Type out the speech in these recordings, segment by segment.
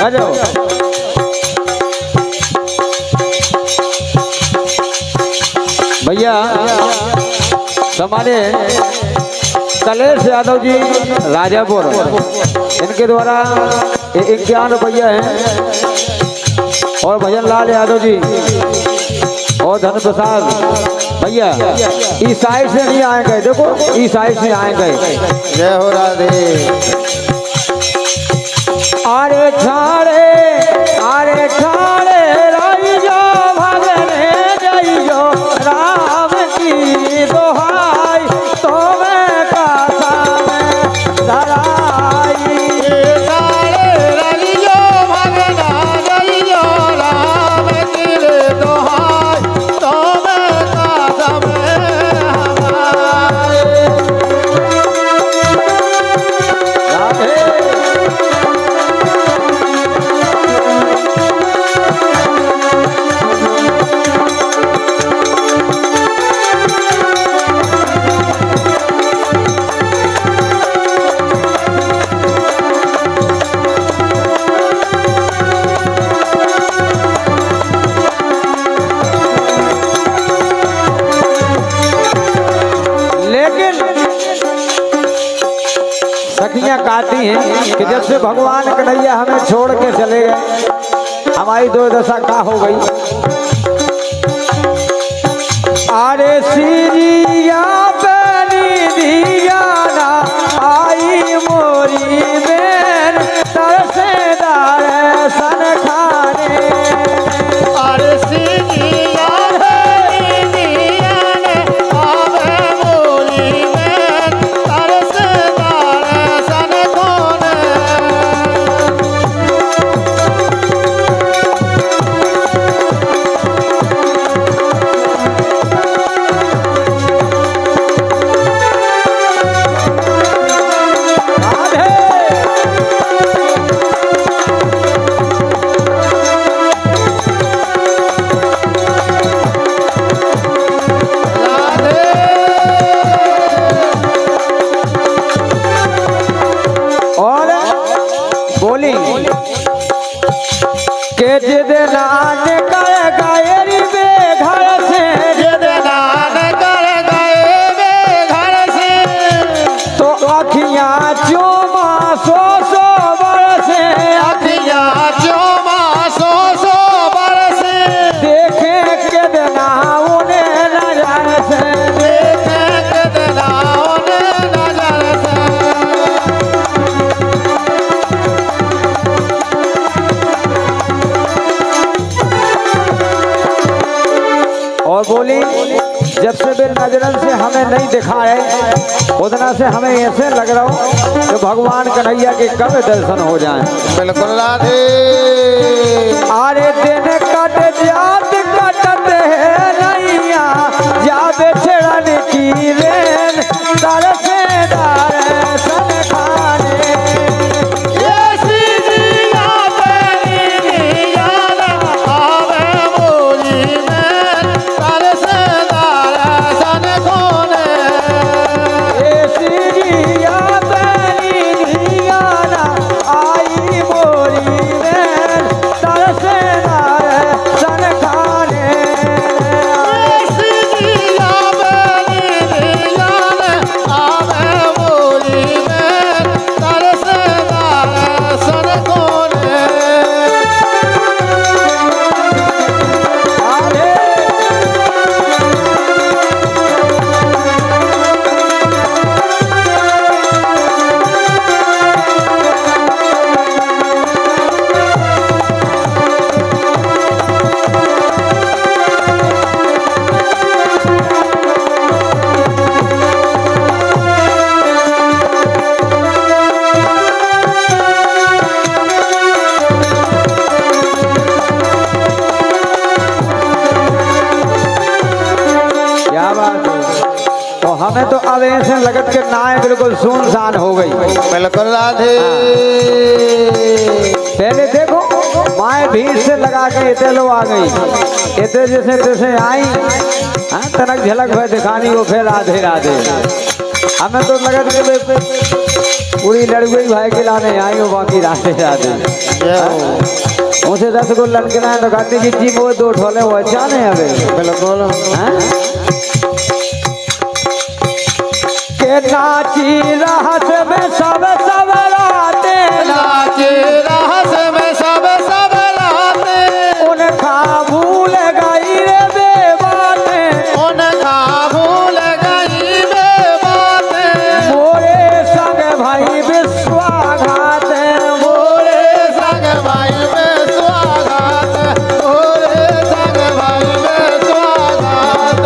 आ जाओ। भैया हमारे कलेश यादव जी राजापुर, इनके द्वारा 51 रुपया है। और भजन लाल यादव जी और धन प्रसाद भैया इस साइड से नहीं आए गए, देखो इस साइड से आए गए। जय हो राधे। अरे ठाड़े राई जो भगने जई जो राम की दोहाई तो मैं कासा में धराई। ठाड़े राई जो भगना जई जो राम की दोहाई तो मैं कासा में हमारे। राधे सखियां कहती हैं कि जब से भगवान कन्हैया हमें छोड़ के चले गए हमारी दुर्दशा का हो गई। अरे सीरिया बनी दियाना आई मोरी बेन तरसेदार सन खाने। अरे सीनिया बोली के जिद नान कर गए बे घर से, जिद नान कर गए बे घर से तो अखियां चूमा सो बरसे। अखियां चूमा सो बरसे देखे के दिना उन्हें नजर से, देखे के दिना उन्हें नजर से। और बोली जब से वे नजरन से हमें नहीं दिखाए उतना से हमें ऐसे लग रहा हो कि भगवान कन्हैया के कब दर्शन हो जाएं। बिल्कुल राधे। अरे दिन कट जात कटत है नैया जाबे छेड़न की रेन तरसेदार सन खाने। हमें तो अब ऐसे लगत के नाय बिल्कुल सुनसान हो गई। बिल्कुल राधे। पहले देखो माए भीड़ से लगा के इतने लोग आ गई, इतने जैसे तैसे आई, हाँ तनक झलक भर दिखानी वो फिर राधे राधे। हमें तो लगा कि पूरी लड़कों भाई के लाने आई हो बाकी रास्ते से आते उसे 10 को लड़कना है तो कहती कि जी वो 2 ठोले वो अच्छा नहीं अबे बिल्कुल के नाची रहस में सब राते नाचे रहस में सब राते उनका भूल गई रे बेबाते उनका भूल गई बेबाते मोरे संग भाई विश्वाघात मोरे संग भाई में स्वागत मोरे संग भाई में स्वागत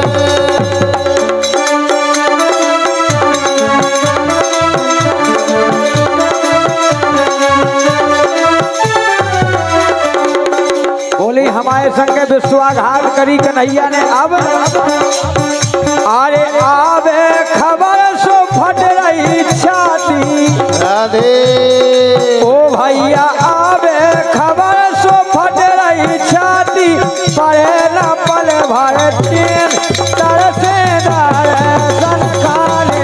बोली हमारे संग विश्वाघात करी कन्हैया ने अब अरे आवे खबर सो फट रही छाती राधे ओ भैया आवे खबर सो फट रही छाती परे न पल भर तीन तरसे दर्शन खाने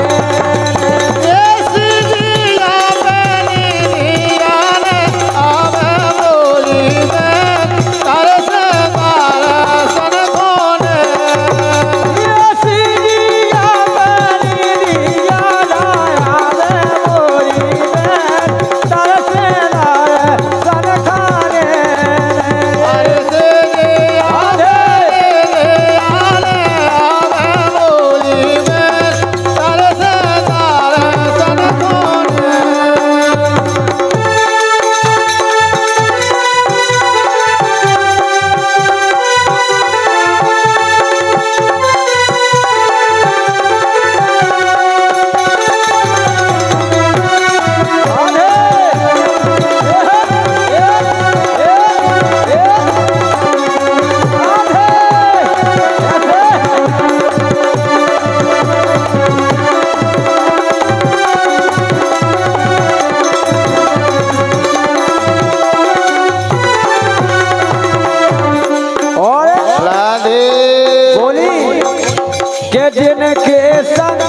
जिनके संग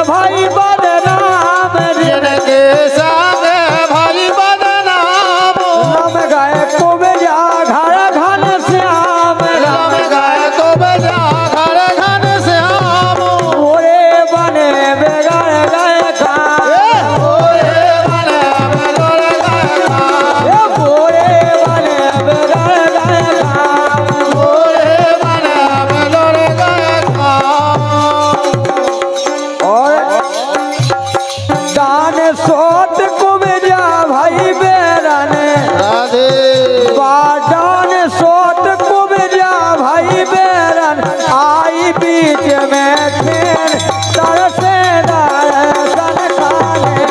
भाई बदनाम जिनके संग भाई बदनाम राम गाय को बेजा घर घन श्याम राम गाय को बजा घर घन श्याम मोरे बने बेगड़ गए ओरे बने बेगड़ गए मोरे बने बेगड़ गए ओरे बने बेगड़ गए और दान सोत को बेजा भाई बेरन राधे बाडान सोत को बेजा भाई बेरन आई बीच में खेल तरसे दर्शन खाने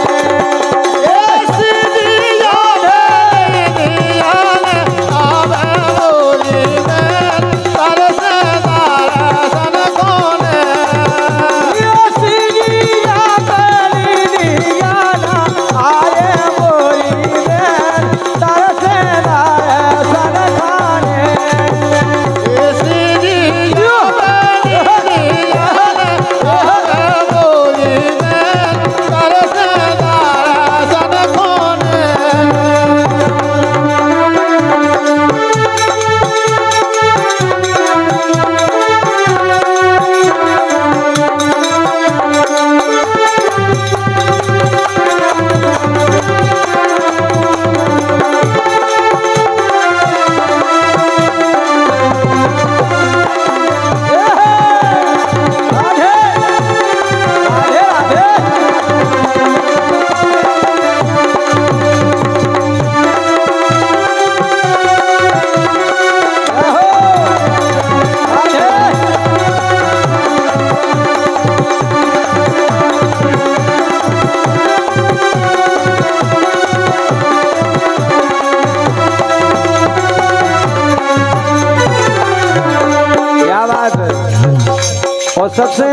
और सबसे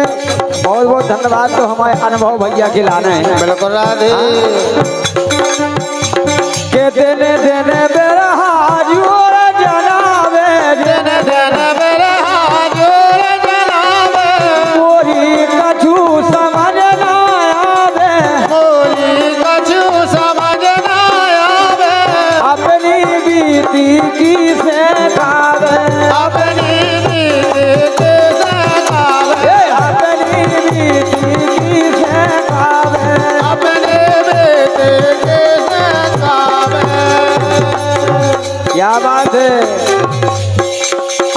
बहुत बहुत धन्यवाद तो हमारे अनुभव भैया के लाना है बिल्कुल राधे के देने देने बेरा हाजूर जनावे देने देने मेरे हाजूर जनाबे पूरी कछु समझ ना बात है।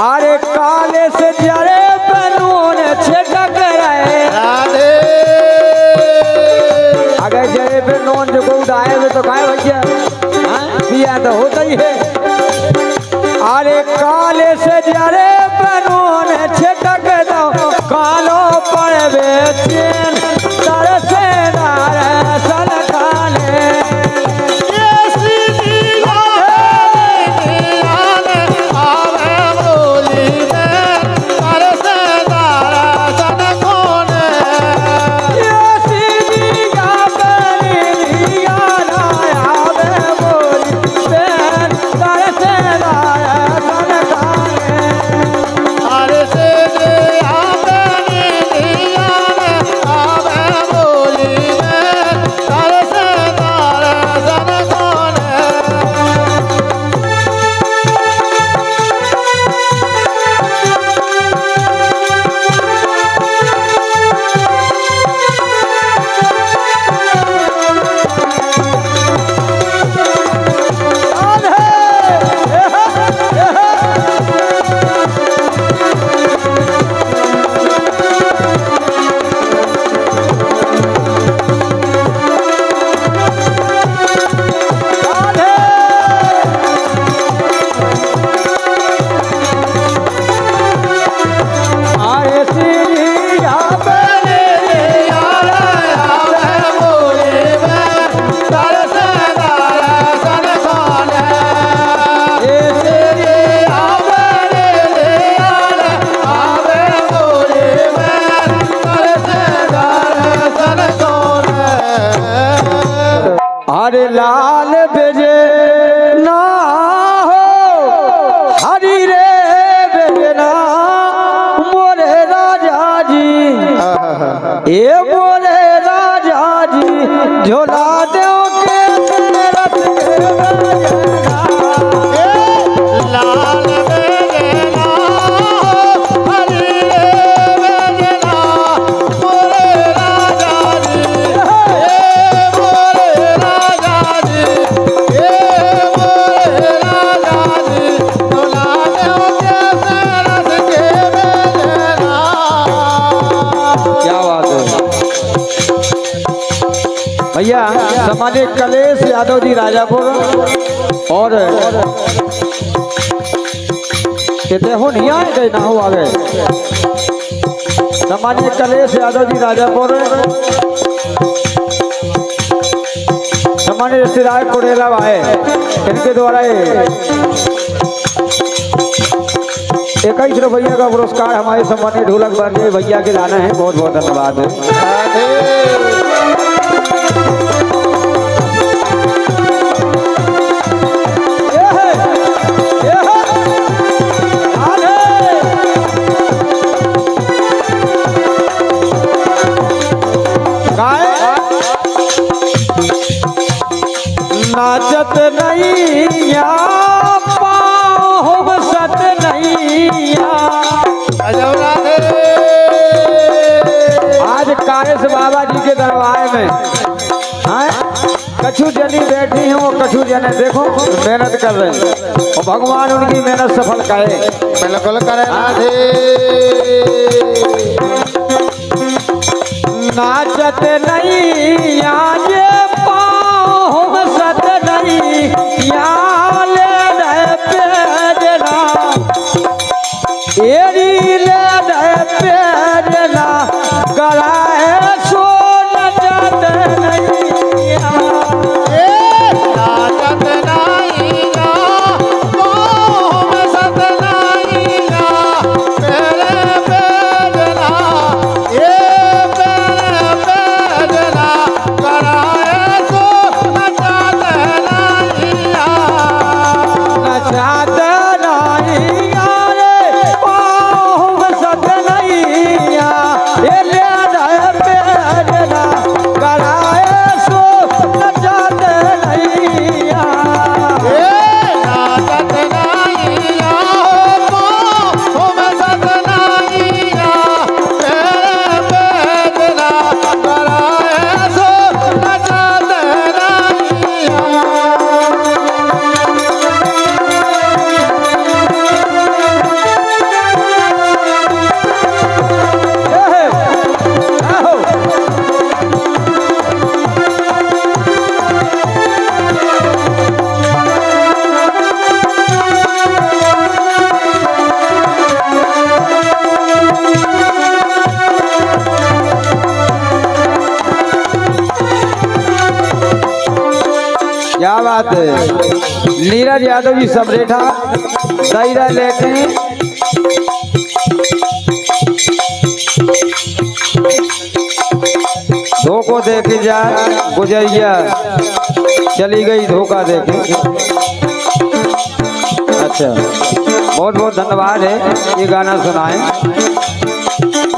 अरे काले से जरे बनून छिटक रहे राधे अगर जरे पे नॉन जो को उड़ाए हुए तो खाए भैया पिया तो होता ही है। अरे काले से जरे बनून छिटक दो कालो पर बेचैन तरसे दरअसल काले ये सीधी आने आवे बोली में कर से दारा सन कौन ये सीधी गाबरिया ना आवे बोली बेन तरसे दरअसल काले अरे से आवे आवे बोली में कर से दारा सन कौन अरे सीधा हरे लाल बेजे ना हो हरी रे बेजे ना मोरे राजा जी ए मोरे राजा जी झोला दो के रथ के बजना। लाल बेजना हरी बेजना मोरे राजा जी मोरे राजा जी मोरे राजा जी तोला देव के रस के बेजना क्या बात है भैया। सामान्य कलेश यादव जी राजापुर और कहते हो नहीं आए गए ना हो आ गए। सामान्य कलेश यादव जी राजापुर सामान्य रिश्तेदार कोडेला आए इनके द्वारा 21 रुपया का पुरस्कार हमारे सम्मानित ढोलक बांधे भैया के लाना है। बहुत बहुत धन्यवाद। नाचत नहीं या पाँव सत नहीं या आज कारेश बाबा जी के दरबार में कछु जनी बैठी हूँ कछु जने देखो मेहनत कर रहे हैं और भगवान उनकी मेहनत सफल करे। बिल्कुल करे राधे नाचत नहीं आज पाँव सत नहीं या ले रहे पेजना एरी ले रहे पेजना गलाए सो नचत नहीं नाचत नहीं ना मोह सत नहीं ना मेरे बेजना ये मेरे बेजना कराए क्या बात है। नीरज यादव जी सबरेठा दायरा लेके धोखो देके जाए गुजरिया चली गई धोखा देके। अच्छा बहुत बहुत धन्यवाद है ये गाना सुनाए,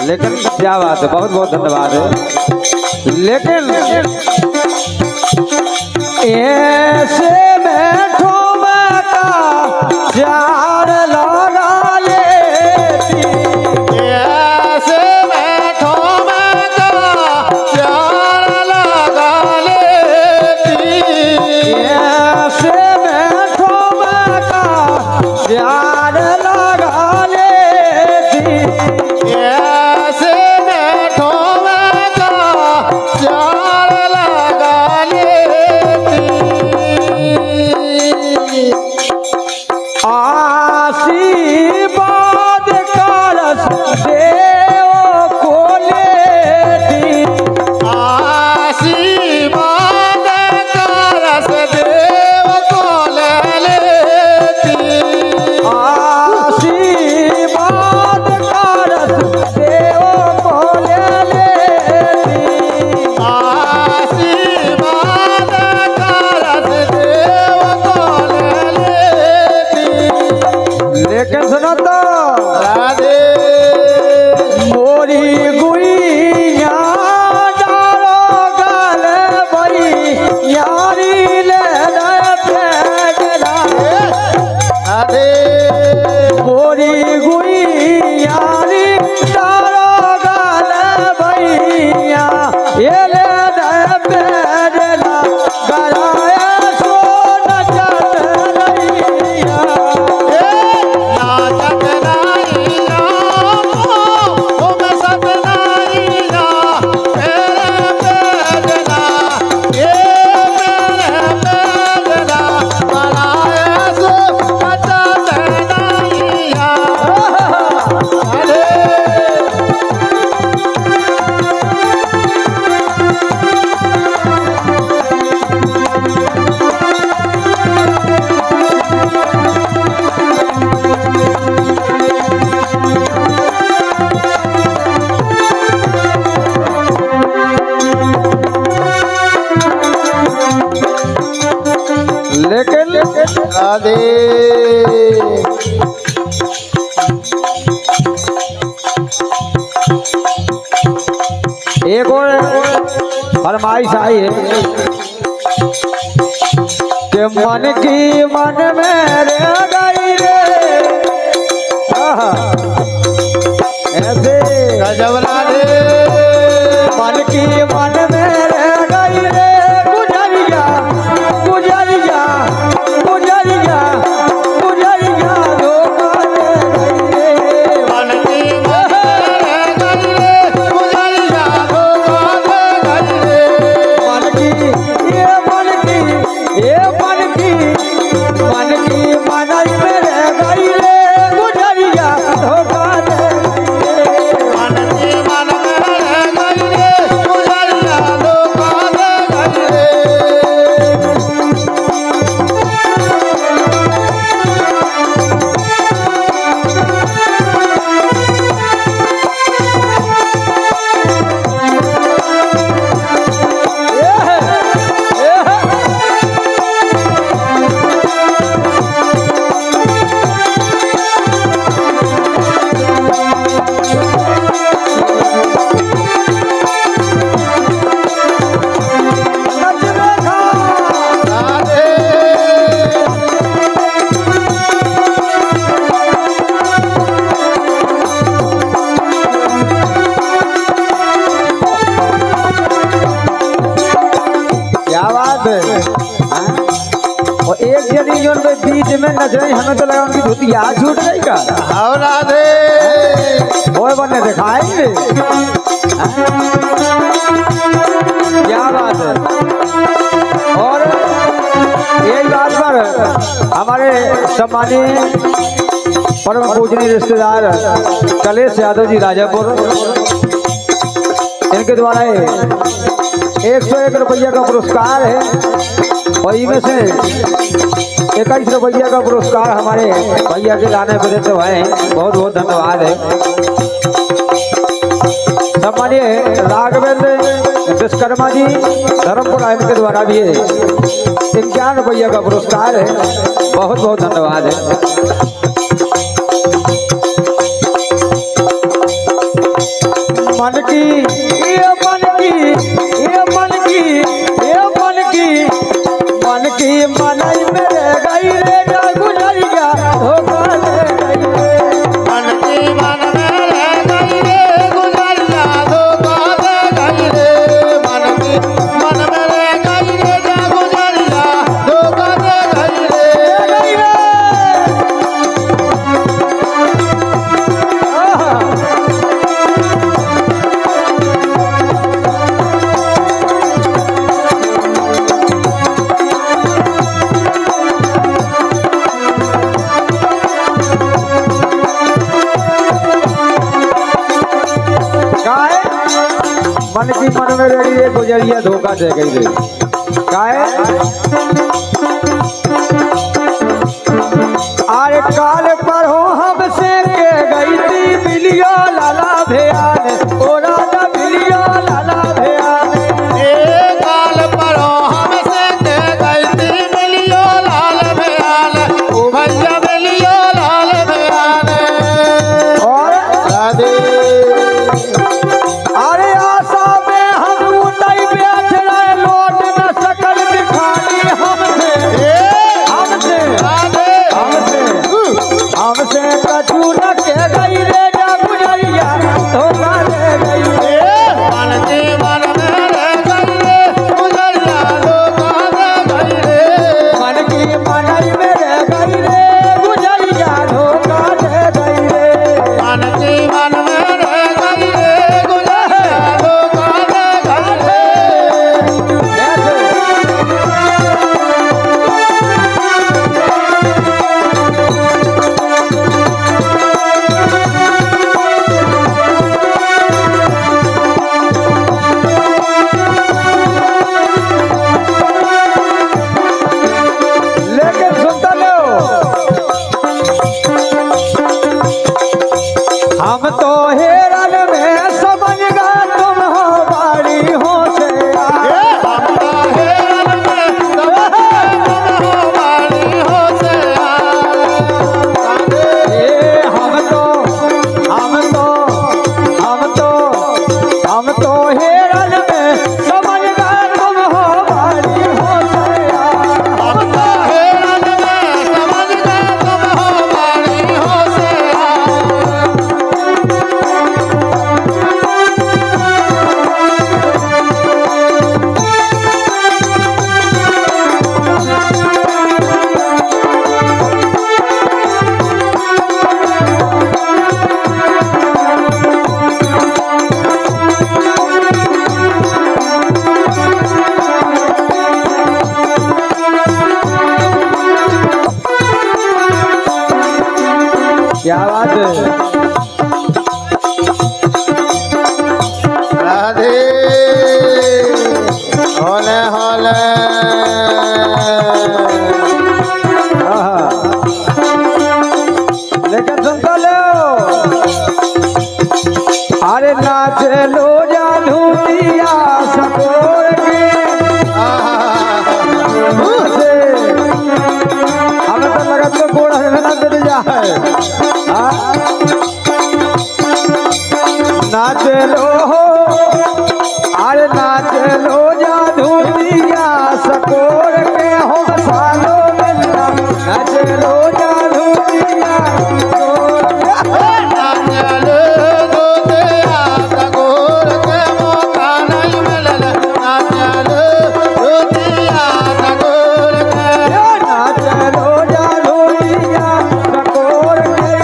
लेकिन क्या बात है, बहुत बहुत धन्यवाद है। लेकिन ऐसे बैठो मैं का चार लगा लेती, ऐसे बैठो मैं का चार लगा लेती, ऐसे बैठो मैं का चार लगा लेती, ऐसे बैठो मैं का चार लगा लेती। आशीर्वाद का रस देव को लेती, आशीर्वाद का रस देव को ले लेती, आशीर्वाद का रस देव को ले लेती, आशीर्वाद का रस देव को ले लेती। लेकिन सुनो तो राधे मोरी गुइया डालो गल बई यारी ले पेटला, राधे मोरी गुइयारी डालो गल बईया ये ले पेटला गराया सोन चट रैया। नाचत नाइया ओ मैं सत नाइया मेरे पेजना ये मेरे पेजना बनाए सो नचत नाइया। अरे लेकिन राधे एक और फरमाइश आई है कि मन की मन में रह गई रे, आहा, ऐसे गजब राधे मन की मन में रह गई रे गुजरिया गुजरिया गुजरिया गुजरिया धोखा दे गई रे। मन की मन में गई रे गुजरिया धोखा दे गई रे। मन की ये मन की ये मन की मन की मनई में रह गई रे गुजरिया धोखा दे गई रे। मन की मन में गई रे गुजरिया धोखा दे गई रे। राधे क्या बात है, हाँ? और एक जनी जो उनके बीच में नच रही, हमें तो लगा उनकी धोती आज छूट गई का। आओ राधे ओए बने दिखाएंगे, हाँ? क्या बात है। और यही बात पर हमारे सम्मानीय परम पूजनीय रिश्तेदार कलेश यादव जी राजापुर, इनके द्वारा 101 रुपया का पुरस्कार है और इनमें से 21 रुपया का पुरस्कार हमारे भैया के लाने पर देते हुए बहुत बहुत धन्यवाद है। सम्मानीय राघवेंद्र विश्वकर्मा जी धर्मपुर आयन के द्वारा भी 51 रुपया का पुरस्कार है। बहुत बहुत धन्यवाद है। मन की ये मन की ये मन की ये मन की मन की मनई मेरे गई रे गुजरिया धोखा दे गई रे मन की मन मेरे गई रे गुजरिया धोखा दे गई रे मन की मन मेरे गई रे गुजरिया धोखा दे गई रे मन की मन में रही है गुजरिया धोखा दे गई रे काहे अरे काल पर हो हमसे के गई थी मिलियो लाला भैयान ओ राजा मिलियो लाला भैयान काल परो हमसे के गई थी मिलियो लाल भैयान ओ भैया मिलियो लाल भैयान और राधे अरे आशा में हम नहीं बैठ रहे लौट न सकल दिखानी हमसे हमसे राधे हमसे हमसे कछु न के गई रे गुजरिया धोखा दे गई मन की मन मेरे गई रे गुजरिया धोखा दे गई रे मन की मनई मेरे गई रे गुजरिया धोखा दे गई रे मन की मन मेरे गई रे गुजरिया धोखा दे गई रे लेकिन सुनता लो हम तो हेरन में समझ गा तुम हो बाड़ी हो से हम तो हेरन में समझ गा तुम हो बाड़ी हो से क्या बात है राधे होले होले आहा। लेकिन सुनता लो अरे नाच लो जानू दिया सकोर के से हमें तो लगत तो गोड़ा है ना दे जा है नाच लो अरे नाच लो जादू दिया सकोर के हो सालो मिलना नाच लो जादू दिया सकोर के। नाच लो जादू दिया सकोर के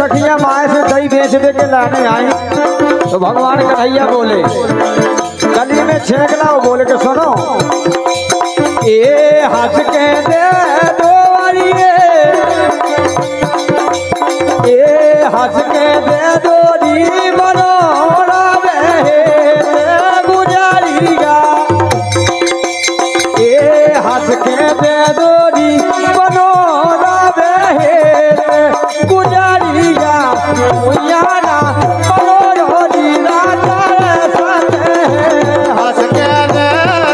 सखिया माए से दही बेच दे के लाने आई तो भगवान कन्हैया बोले गली में छेकला वो बोले के सुनो ए हंस के दे दो वारिये ए हंस के दे दो री मनोरा में गुजारिया ए हंस के दे दो री मनोरा में गुजारिया उयाना मनोरी राजा साथे हंस के दे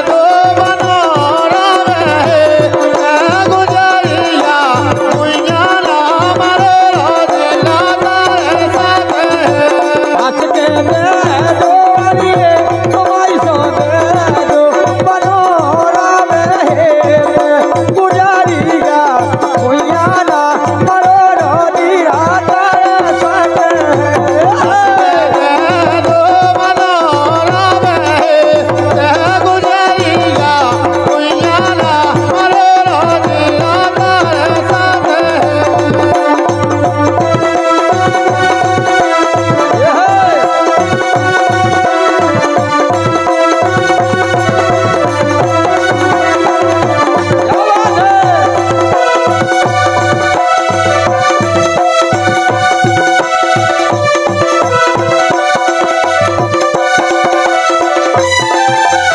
दो मनोरा में गुजरिया उइयाला मरो दिला तारे साथे हंस के दे दो वारिये तुम्हारी सो दे दो मनोरा में गुजारिया उयाना मनोरी राजा साथे दो मनोरा में गुजरिया उइयाला मरो दिला तारे साथे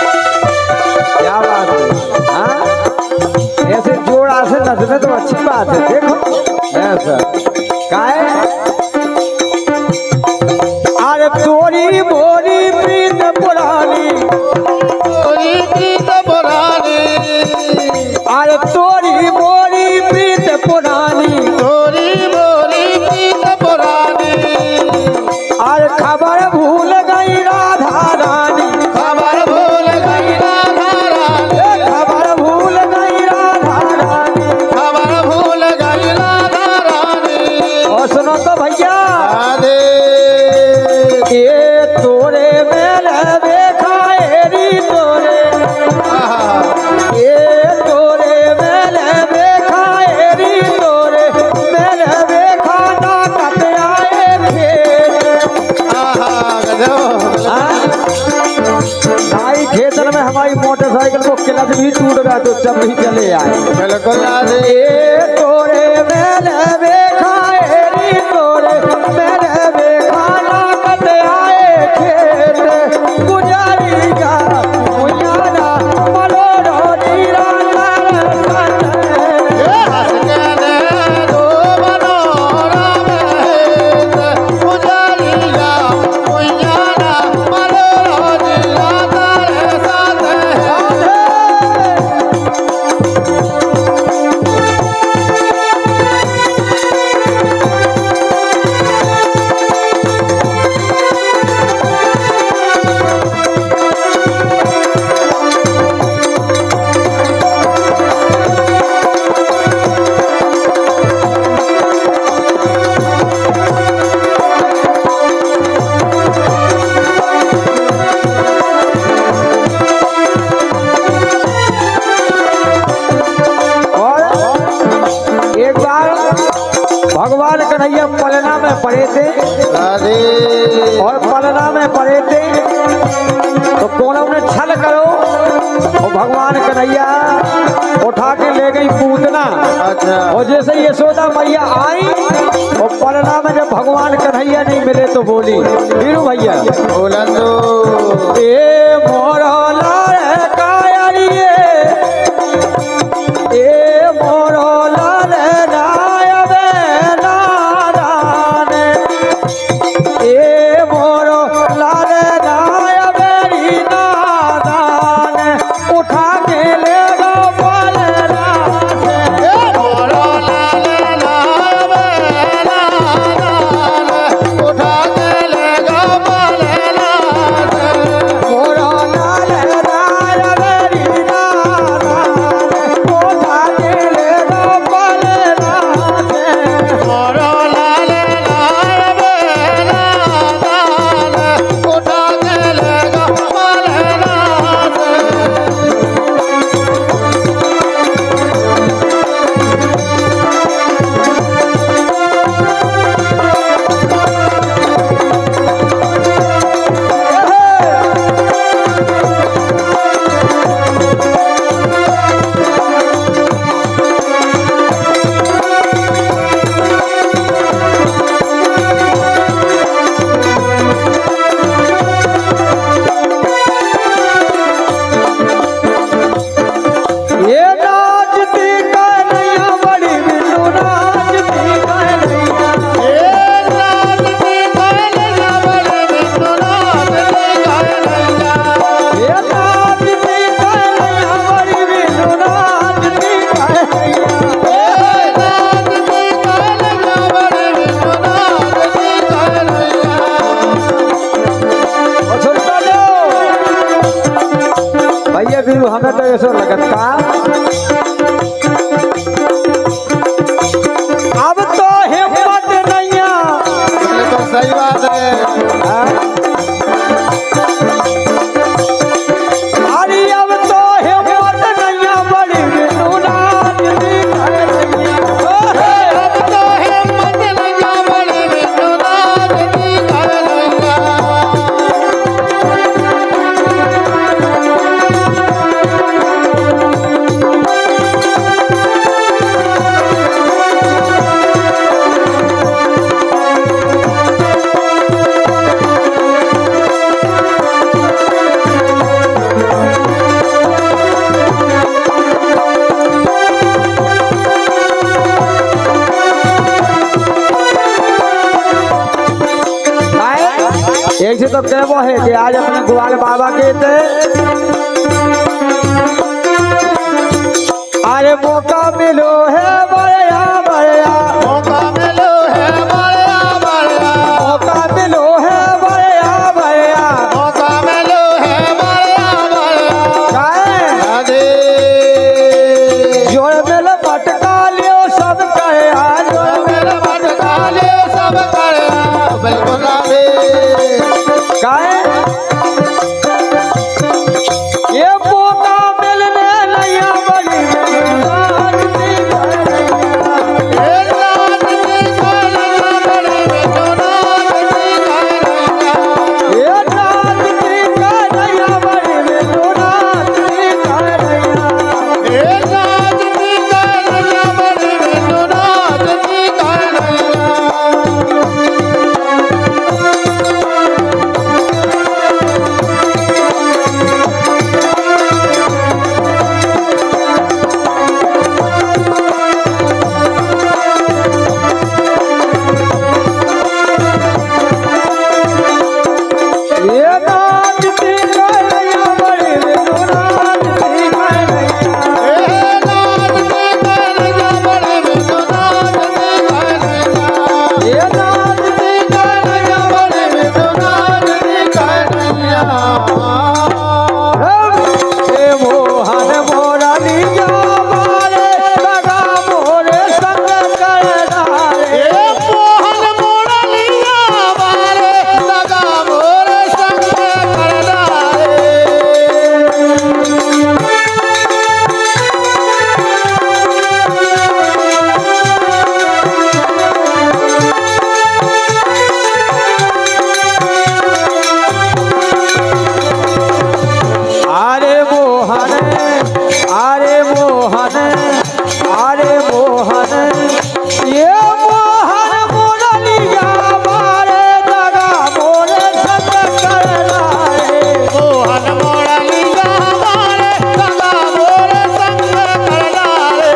क्या बात है हाँ? ऐसे जोड़ से नचने तो अच्छी बात है देखो ऐसा काहे अरे तोरी मोरी प्रीत पुरानी तोरी प्रीत पुरानी अरे तोरी मोरी प्रीत पुरानी तोरी मोरी प्रीत पुरानी अरे खबर भूल गई राधा रानी खबर भूल गई राधा रानी खबर भूल गई राधा रानी खबर भूल गई राधा रानी और सुनो तो भैया राधे ये तोरे मेरे देखा एरी तोरे ये तोरे मेरे देखा एरी तोरे मेरे देखा ना कट आए खेत नाई खेतन में हमारी मोटरसाइकिल को क्लच भी टूट गया तो जब भी चले आए बिल्कुल राधे ये तोरे मेरे देखा एरी तोरे मेरे देखा ना कट आए खेत गुजारी का मुयाना मनोरी राजा हंस के दे दो मनोरा में गुजरिया उइयाला मरो दिला तारे साथे और एक बार भगवान कन्हैया पलना में पड़े थे राधे और पलना में पड़े थे तो कोनों ने छल करो और भगवान कन्हैया उठा के ले गई पूतना अच्छा और जैसे यशोदा मैया आई और पलना में जब भगवान कन्हैया नहीं मिले तो बोली वीरू भैया बोलन दो ए मोरा लारे कायरिए ए मोरा लारे नायबे नाराने ए मोरा लारे नायबे नाराने उठा के ले गो पलना से मोरो लाले लावे लाला उठा के ले गो बोले लाले मोरा लारे यही से तो कहबो है कि आज अपने ग्वाल बाबा के ते अरे मौका मिलो है बड़या बड़या, मौका मिलो है बड़या बड़या, मौका मिलो है बड़या बड़या, मौका मिलो है बड़या बड़या। काहे राधे जोड़ मिल मटका लियो सब करे आज मेरे मटका ले सब करे बिल्कुल राधे। काहे ये मौका मिलने नैया बड़ी राजनी हे राजनी करैया बड़ी विश्वनाथनी करैया। ये राजनी का नैया बड़ी विश्वनाथनी करैया। हे राजनी करैया बड़ी विश्वनाथनी करैया। ये राजनी का नैया बड़ी विश्वनाथनी करैया। हे राजनी करैया बड़ी विश्वनाथनी करैया। ये राजनी का नैया बड़ी विश्वनाथनी करैया। हे मोहन मोरनी जावारे लगा मोरे संग कर डाले। हे मोहन मोरनिया वाले लगा मोर संग कर डाले। अरे मोहन अरे मोहन अरे मोहन ये मोहन मोरनी जावारे लगा मोरे संग कर डाले। मोहन मोरनिया वाले लगा मोर संग कर डाले।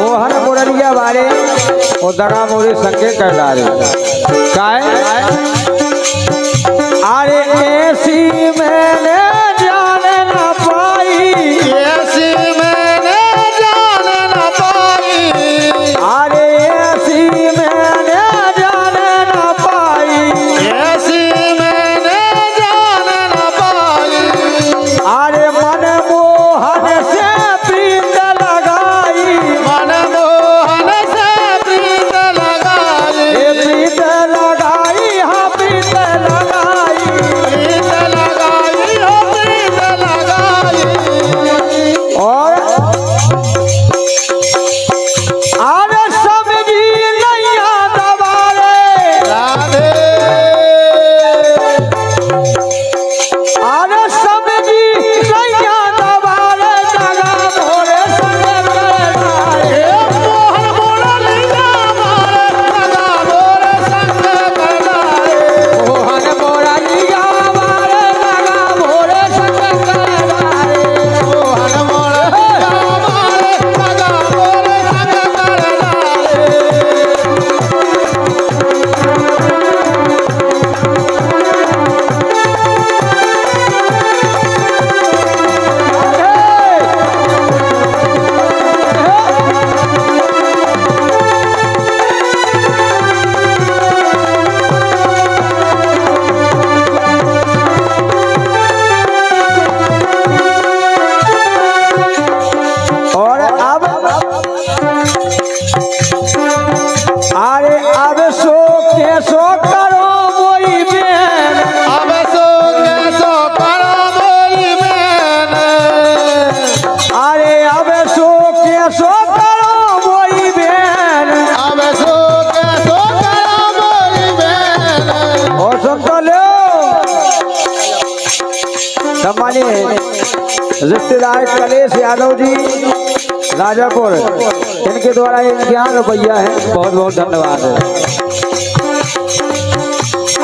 मोहन मुरलिया वाले और दगा मोरे संगे कर डाले। काय अरे ऐसी मैंने जान न पाई, ऐसी मैंने जान न पाई। अरे ऐसी मैंने जान न पाई, ऐसी मैंने जान न पाई। अरे मन मोहन से प्रीत लगाई, मनमोहन से प्रीत लगाई। प्रीत लगाई हाँ सुन तो लो सम्मानित रिश्तेदार कलेश यादव जी राजापुर, इनके द्वारा 51 रुपया है। बहुत बहुत धन्यवाद।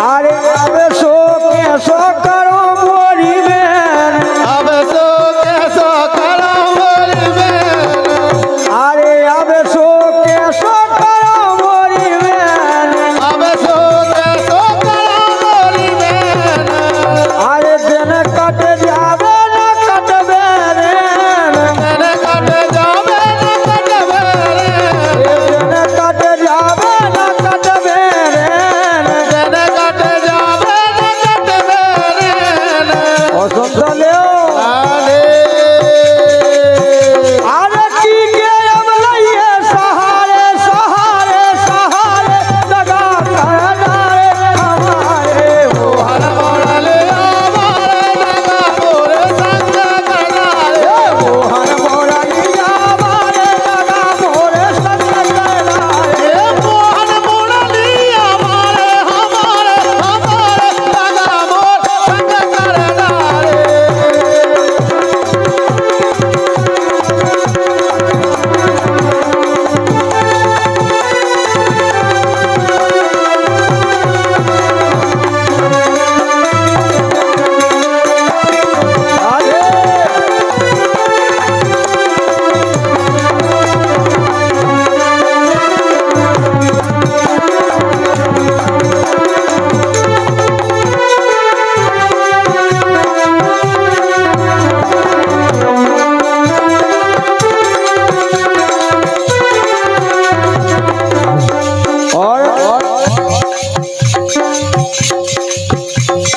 अरे अब सो कैसो करो मोरी बहन, अब सो कैसो करो मोरी बहन, अरे अब सो कैसो करो मोरी बहन, अब सो कैसो करो मोरी बहन, अरे दिन कट जावे न कटबे रे, दिन कट जावे न कटबे रे, दिन कट जावे न कटबे रे, दिन कट जावे न कटबे रे। और सुन तो लो अरे अरे की के अब लइए सहारे सहारे सहारे लगा कहनारे हमारे वो हर मोड़ले आवारे लगा मोरे संग करनारे, मोहन मोरलिया मारे लगा मोरे संग कहनारे ए मोहन मोड़ली आवारे हमारे हमारे लगा मोर संग करनारे। और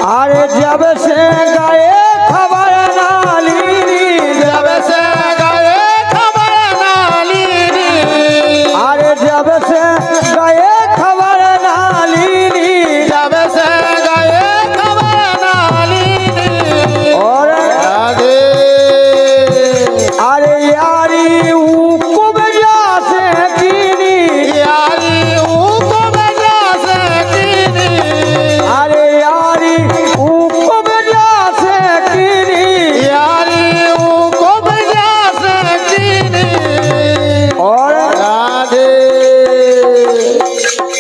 अरे जब से गए खबर नाली जब से गए खबर नाली री, अरे जब से गए खबर नाली जब से गए खबर नाली री। और आगे अरे यारी ऊकुब से कीनी, यारी ऊको बजा से कीनी, अरे यारी ऊकुब से कीनी, यारी ऊको बजा से कीनी। और राधे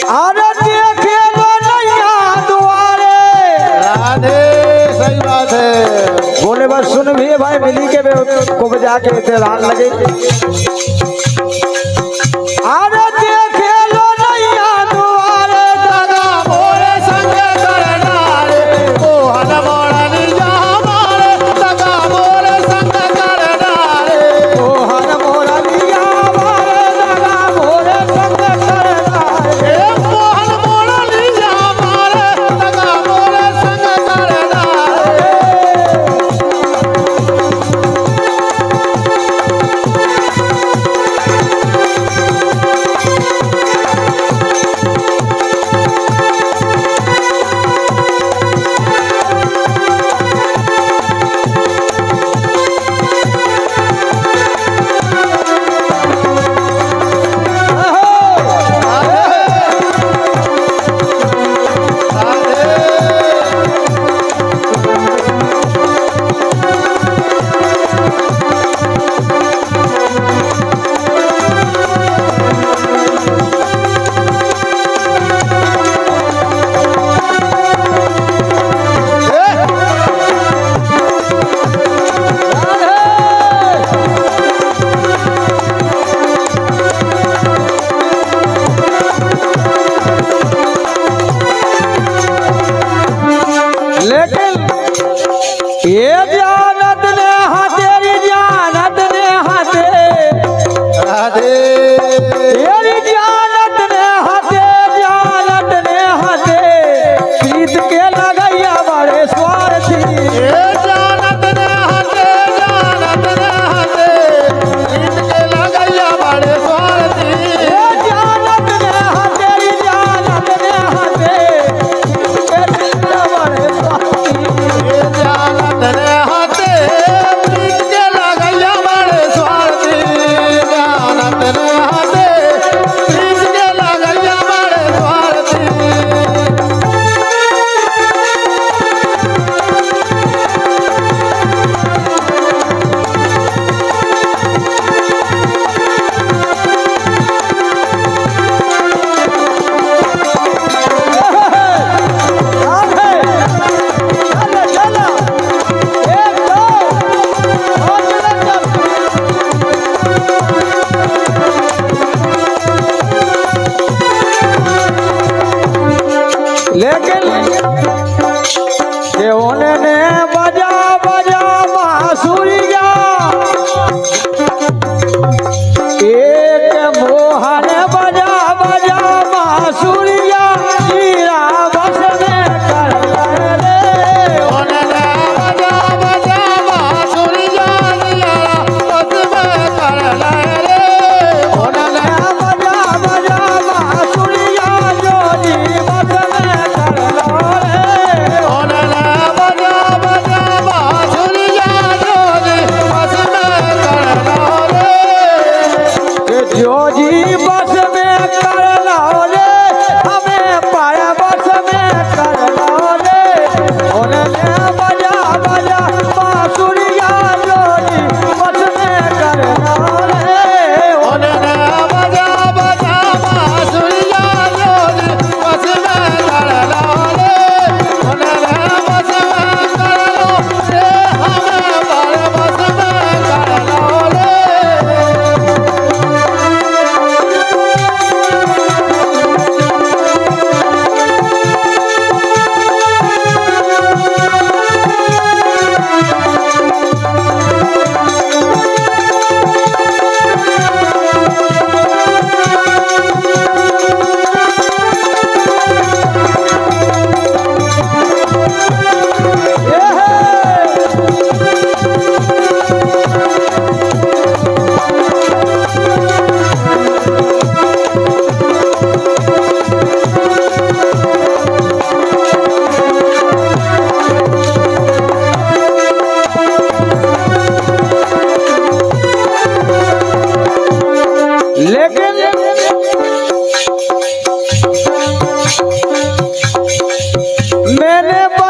अरे देखे लो नैया दुआरे, राधे सही बात है। बोले बस सुन भी भाई मिली के को बजा के तेरान लगे। अरे देखे लो नैया दुआरे लगा मोरे संग करनारे, मोहन मोड़ली हमारे लगा मोरे संग करनारे। मोहन मोरलिया मारे लगा मोरे संग करनारे ए मोहन मोड़ली हमारे लगा मोरे संग करनारे।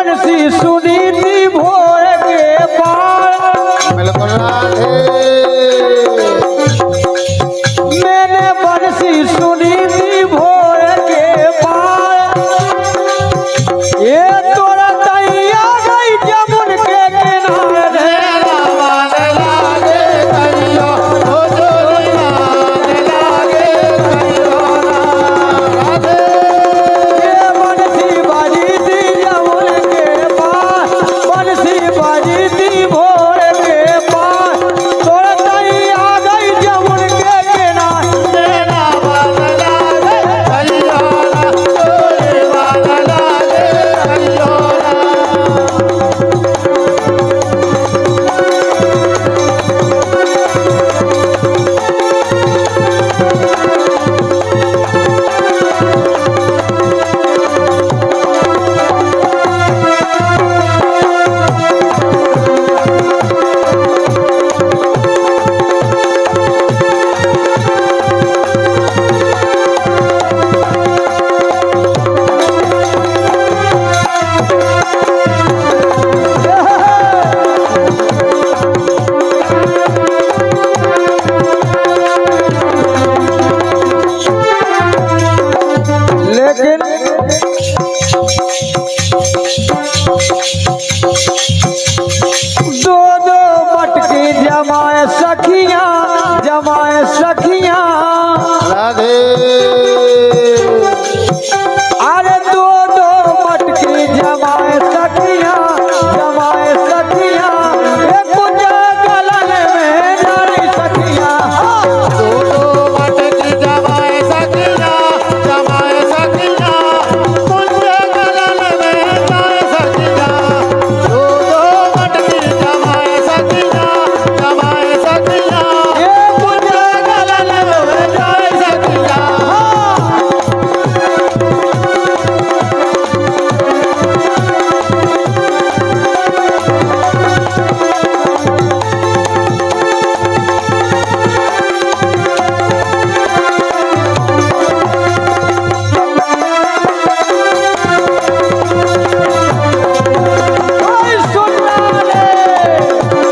बंसी सुनी थी भोर के पार बिल्कुल राधे मैंने बंसी सुनी थी भोर के पार ये तोरा दैया गई जमुन के किनारे मान लागे कहियो ओ जोरी मान लागे कहियो राधे ये बंसी बाजी थी जमुन के पार बंसी बाजी थी भोर के पार तोरा दैया गई जमुन के किनारे मान लागे कहियो जोरी मान लागे कहियो लेकिन दो दो मटकी जमाए सखियां राधे अरे दो दो मटकी जमाए सखियां एक गलन में नारी सखियां दोनों मटकी जमाए सखिया मुझे गलन में जाए सखिया दोनों मटकी जमाए सखिया ये मुझे गलन में जाए सखिया ओए सुनना रे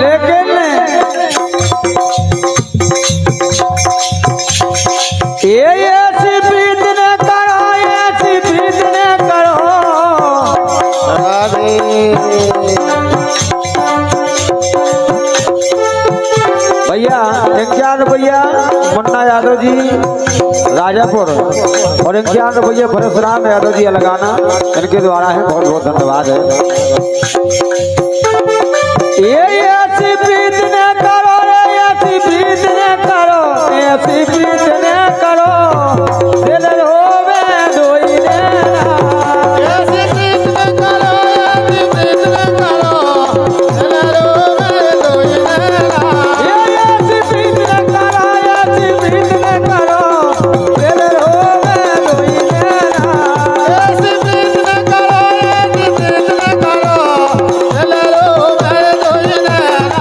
लेकिन ये ऐसी प्रीत न करो ऐसी प्रीत न करो राधे भैया ₹51 मुन्ना यादव जी राजापुर और ₹51 परशुराम यादव जी अलगाना इनके द्वारा है बहुत बहुत धन्यवाद है ये ऐसी प्रीत न करो रे ऐसी प्रीत न करो ऐसी प्रीत न करो दिल रोवे दोई नैना ऐसी प्रीत न करो दिलरो में दोई नैना ये ऐसी प्रीत न करो ऐसी प्रीत न करो दिल रोवे दोई नैना ऐसी प्रीत न करो दिलरो में दोई नैना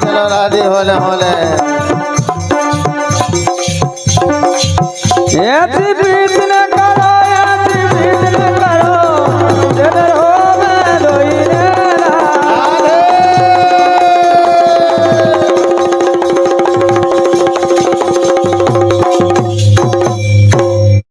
चलो राधे होले होले